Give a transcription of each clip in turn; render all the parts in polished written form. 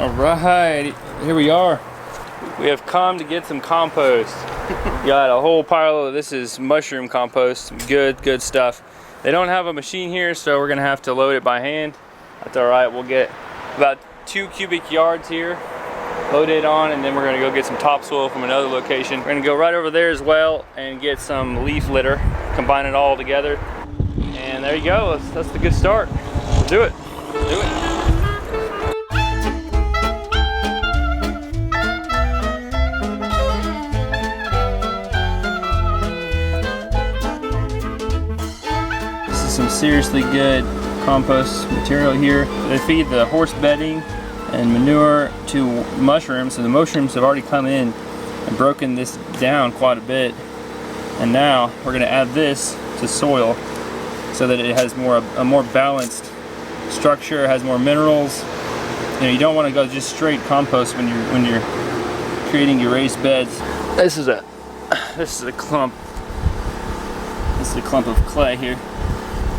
Alright, here we are. We have come to get some compost. Got a whole pile of this is mushroom compost. Good stuff. They don't have a machine here, so we're gonna have to load it by hand. That's alright, we'll get about 2 cubic yards here, load it on, and then we're gonna go get some topsoil from another location. We're gonna go right over there as well and get some leaf litter, combine it all together. And there you go, that's the good start. We'll do it. Some seriously good compost material here. They feed the horse bedding and manure to mushrooms, so the mushrooms have already come in and broken this down quite a bit. And now we're going to add this to soil so that it has a more balanced structure, has more minerals. You know, you don't want to go just straight compost when you're creating your raised beds. This is a clump. This is a clump of clay here.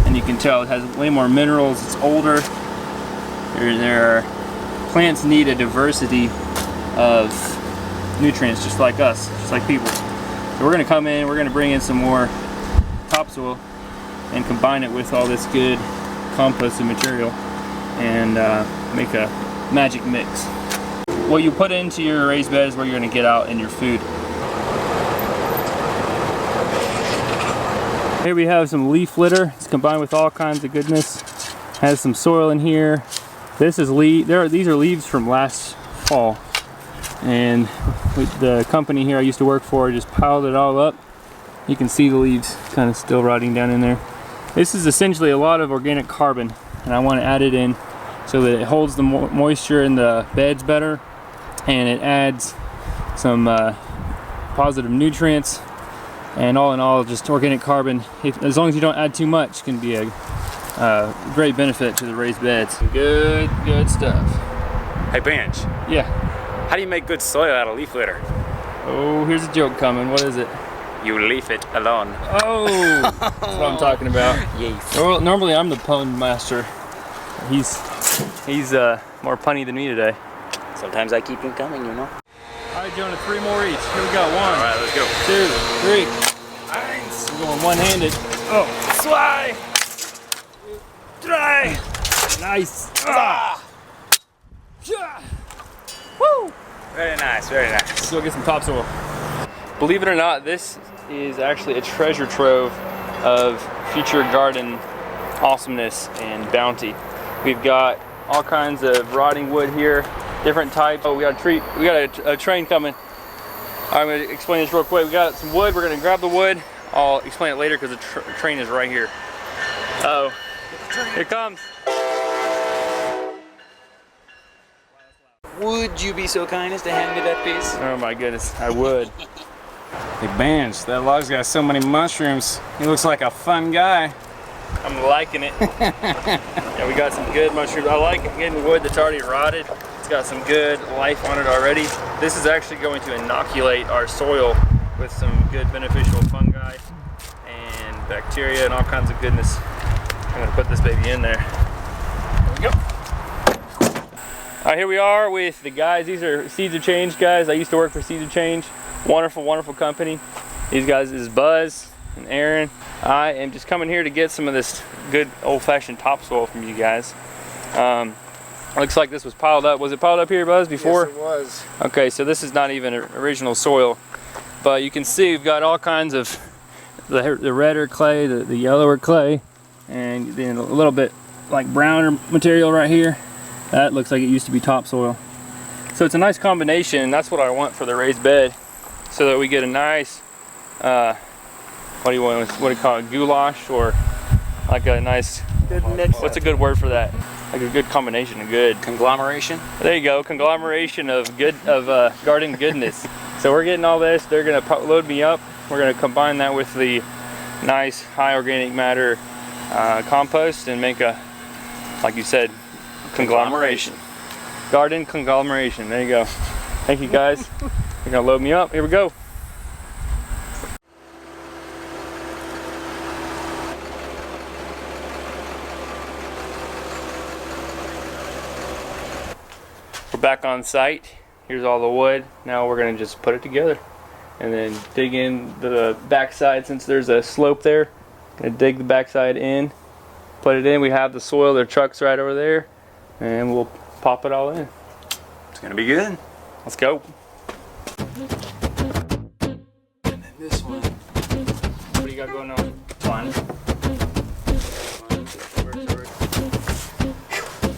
And you can tell it has way more minerals, it's older. Plants need a diversity of nutrients just like us, just like people. So we're gonna come in, we're gonna bring in some more topsoil and combine it with all this good composted material and make a magic mix. What you put into your raised bed is where you're gonna get out in your food. Here we have some leaf litter. It's combined with all kinds of goodness. Has some soil in here. This is these are leaves from last fall. And with the company here I used to work for just piled it all up. You can see the leaves kind of still rotting down in there. This is essentially a lot of organic carbon, and I want to add it in so that it holds the moisture in the beds better, and it adds some positive nutrients. And all in all, just organic carbon, as long as you don't add too much, can be a great benefit to the raised beds. Good stuff. Hey Bench. Yeah. How do you make good soil out of leaf litter? Oh, here's a joke coming. What is it? You leave it alone. Oh, that's what I'm talking about. Yes. Well, normally I'm the pun master. He's more punny than me today. Sometimes I keep him coming, you know. All right, Jonah, 3 more each. Here we go. 1. All right, let's go. 2, 3. Eins. We're going one-handed. Oh, 2, 3. Nice. Woo! Very nice, very nice. Let's go get some topsoil. Believe it or not, this is actually a treasure trove of future garden awesomeness and bounty. We've got all kinds of rotting wood here. Different types. Oh, we got a train coming. I'm going to explain this real quick. We got some wood. We're going to grab the wood. I'll explain it later because the train is right here. Uh-oh. Here it comes. Would you be so kind as to hand me that piece? Oh my goodness, I would. Hey Bench, that log's got so many mushrooms. He looks like a fun guy. I'm liking it. Yeah, we got some good mushrooms. I like getting wood that's already rotted. It's got some good life on it already. This is actually going to inoculate our soil with some good beneficial fungi and bacteria and all kinds of goodness. I'm gonna put this baby in there. There we go. All right, here we are with the guys. These are Seeds of Change guys. I used to work for Seeds of Change. Wonderful company. These guys is Buzz and Aaron. I am just coming here to get some of this good old-fashioned topsoil from you guys. Looks like this was piled up. Was it piled up here, Buzz, before? Yes, it was. Okay, so this is not even original soil, but you can see we've got all kinds of the redder clay, the yellower clay, and then a little bit like browner material right here. That looks like it used to be topsoil. So it's a nice combination, and that's what I want for the raised bed, so that we get a nice, what do you call it, goulash, or like a nice, Good mix. what's a good word for that? Like a good combination of good. Conglomeration? There you go, conglomeration of garden goodness. So we're getting all this, they're gonna load me up. We're gonna combine that with the nice high organic matter compost and make a, like you said, conglomeration. Garden conglomeration, there you go. Thank you guys. You're gonna load me up, here we go. back on site. Here's all the wood. Now we're gonna just put it together and then dig in the backside. Since there's a slope there, gonna dig the backside in, put it in. We have the soil, their truck's right over there, and we'll pop it all in. It's gonna be good. Let's go. And then this one. What do you got going on? Fine.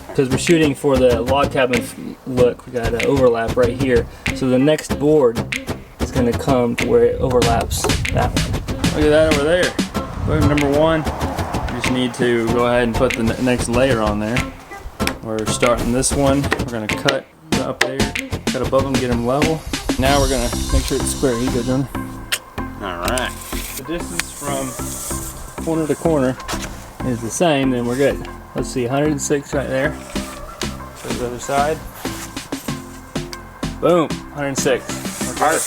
Because we're shooting for the log cabin look, we got an overlap right here. So the next board is going to come to where it overlaps that one. Look at that over there. Boom, number one. We just need to go ahead and put the next layer on there. We're starting this one. We're going to cut up there, cut above them, get them level. Now we're going to make sure it's square. Here you go, Jonah. Alright. The distance from corner to corner is the same, then we're good. Let's see, 106 right there. So the other side. Boom, 106. We're good.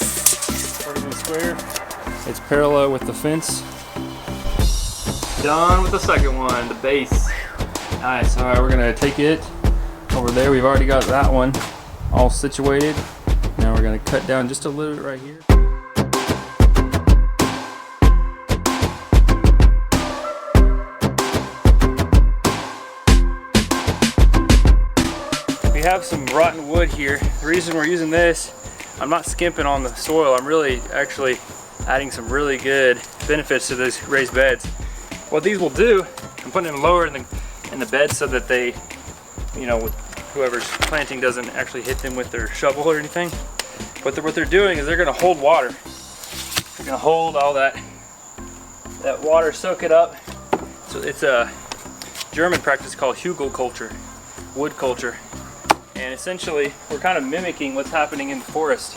Perfectly square. It's parallel with the fence. Done with the second one, the base. Nice, alright, we're gonna take it over there. We've already got that one all situated. Now we're gonna cut down just a little bit right here. We have some rotten wood here. The reason we're using this, I'm not skimping on the soil. I'm really actually adding some really good benefits to those raised beds. What these will do, I'm putting them lower in the bed so that they, you know, whoever's planting doesn't actually hit them with their shovel or anything. But what they're doing is they're gonna hold water. They're gonna hold all that water, soak it up. So it's a German practice called hugelkultur, wood culture. And essentially, we're kind of mimicking what's happening in the forest.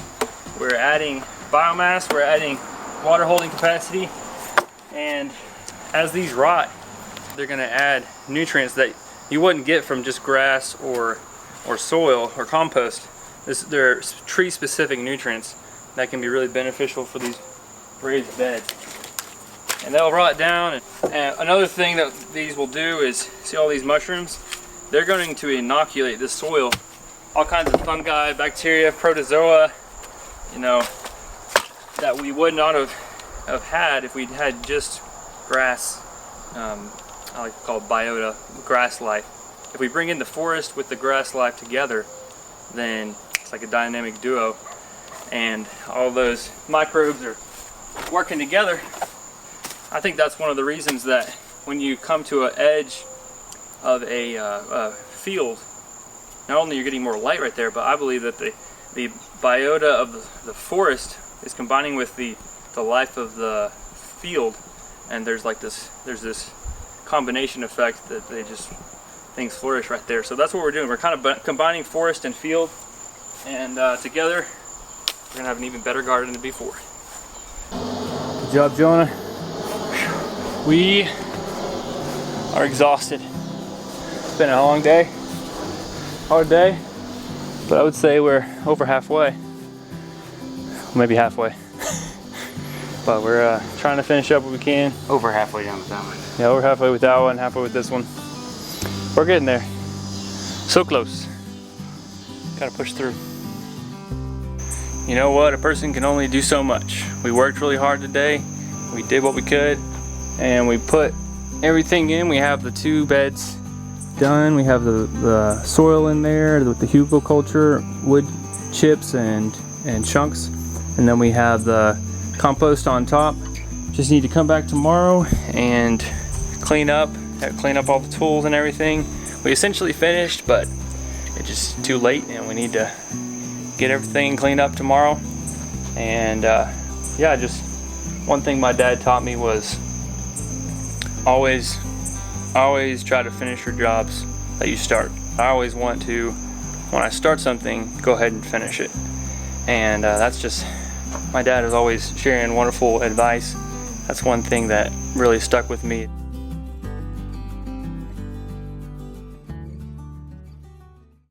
We're adding biomass, we're adding water holding capacity, and as these rot, they're gonna add nutrients that you wouldn't get from just grass or soil or compost. They're tree-specific nutrients that can be really beneficial for these raised beds. And they'll rot down. And another thing that these will do is, see all these mushrooms? They're going to inoculate this soil. All kinds of fungi, bacteria, protozoa, you know, that we would not have had if we'd had just grass. I like to call it biota, grass life. If we bring in the forest with the grass life together, then it's like a dynamic duo, and all those microbes are working together. I think that's one of the reasons that when you come to an edge of a field, not only you're getting more light right there, but I believe that the biota of the forest is combining with the life of the field, and there's this combination effect that things flourish right there. So that's what we're doing. We're kind of combining forest and field, and together we're gonna have an even better garden than before. Good job, Jonah. We are exhausted. It's been a long day. Hard day, but I would say we're over halfway, maybe halfway. But we're trying to finish up what we can. Over halfway down with that one. Yeah, over halfway with that one, halfway with this one. We're getting there. So close. Gotta push through. You know what? A person can only do so much. We worked really hard today. We did what we could, and we put everything in. We have the 2 beds done. We have the soil in there with the hugelkultur, wood chips and chunks, and then we have the compost on top. Just need to come back tomorrow and clean up all the tools and everything. We essentially finished, but it's just too late, and we need to get everything cleaned up tomorrow. And yeah, just one thing my dad taught me was always try to finish your jobs that you start. I always want to, when I start something, go ahead and finish it. And that's just, my dad is always sharing wonderful advice. That's one thing that really stuck with me.